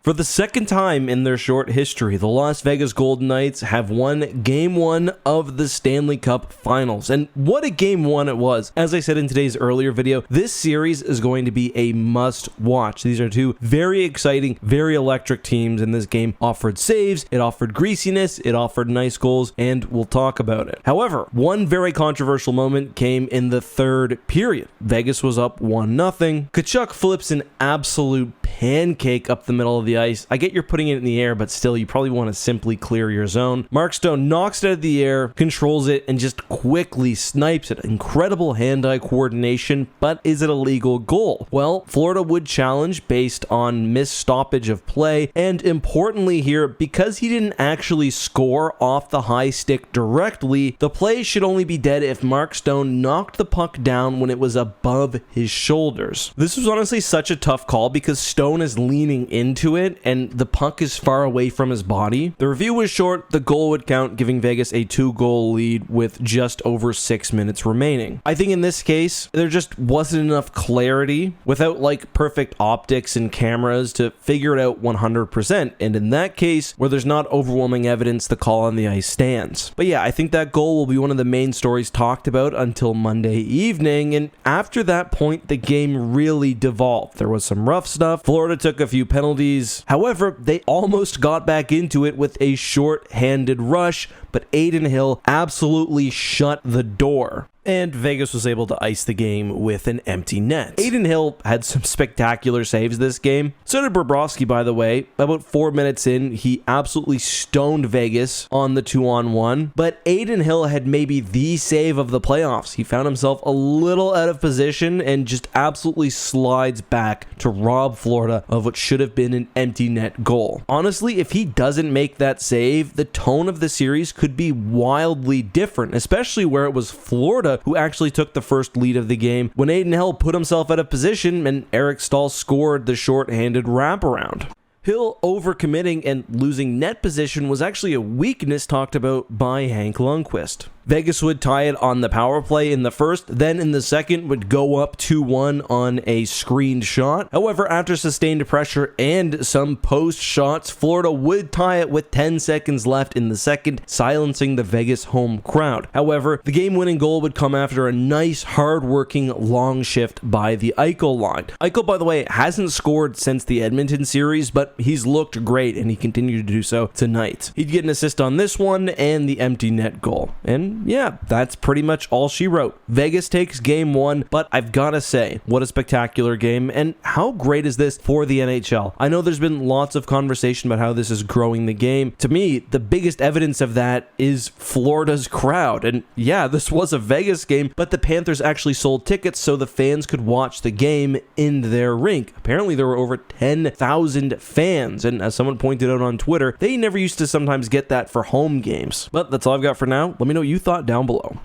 For the second time in their short history, the Las Vegas Golden Knights have won Game 1 of the Stanley Cup Finals. And what a Game 1 it was. As I said in today's earlier video, this series is going to be a must-watch. These are two very exciting, very electric teams, and this game offered saves, it offered greasiness, it offered nice goals, and we'll talk about it. However, one very controversial moment came in the third period. Vegas was up 1-0. Tkachuk flips an absolute pancake up the middle of the ice. I get you're putting it in the air, but still, you probably want to simply clear your zone. Mark Stone knocks it out of the air, controls it, and just quickly snipes it. Incredible hand-eye coordination, but is it a legal goal? Well, Florida would challenge based on missed stoppage of play, and importantly here, because he didn't actually score off the high stick directly, the play should only be dead if Mark Stone knocked the puck down when it was above his shoulders. This was honestly such a tough call because Stone is leaning into it and the puck is far away from his body. The review was short, the goal would count, giving Vegas a 2-goal lead with just over 6 minutes remaining. I think in this case, there just wasn't enough clarity without like perfect optics and cameras to figure it out 100%. And in that case, where there's not overwhelming evidence, the call on the ice stands. But yeah, I think that goal will be one of the main stories talked about until Monday evening. And after that point, the game really devolved. There was some rough stuff. Florida took a few penalties. However, they almost got back into it with a short-handed rush, but Adin Hill absolutely shut the door. And Vegas was able to ice the game with an empty net. Adin Hill had some spectacular saves this game. So did Bobrovsky, by the way. About 4 minutes in, he absolutely stoned Vegas on the 2-on-1. But Adin Hill had maybe the save of the playoffs. He found himself a little out of position and just absolutely slides back to rob Florida of what should have been an empty net goal. Honestly, if he doesn't make that save, the tone of the series could be wildly different, especially where it was Florida who actually took the first lead of the game when Adin Hill put himself out of position and Eric Stahl scored the short-handed wraparound. Hill overcommitting and losing net position was actually a weakness talked about by Hank Lundqvist. Vegas would tie it on the power play in the first, then in the second would go up 2-1 on a screened shot. However, after sustained pressure and some post shots, Florida would tie it with 10 seconds left in the second, silencing the Vegas home crowd. However, the game-winning goal would come after a nice, hard-working long shift by the Eichel line. Eichel, by the way, hasn't scored since the Edmonton series, but he's looked great and he continued to do so tonight. He'd get an assist on this one and the empty net goal. And yeah, that's pretty much all she wrote. Vegas takes game 1, but I've gotta say, what a spectacular game, and how great is this for the NHL? I know there's been lots of conversation about how this is growing the game. To me, the biggest evidence of that is Florida's crowd, and yeah, this was a Vegas game, but the Panthers actually sold tickets so the fans could watch the game in their rink. Apparently there were over 10,000 fans, and as someone pointed out on Twitter, they never used to sometimes get that for home games. But that's all I've got for now. Let me know what you thought down below.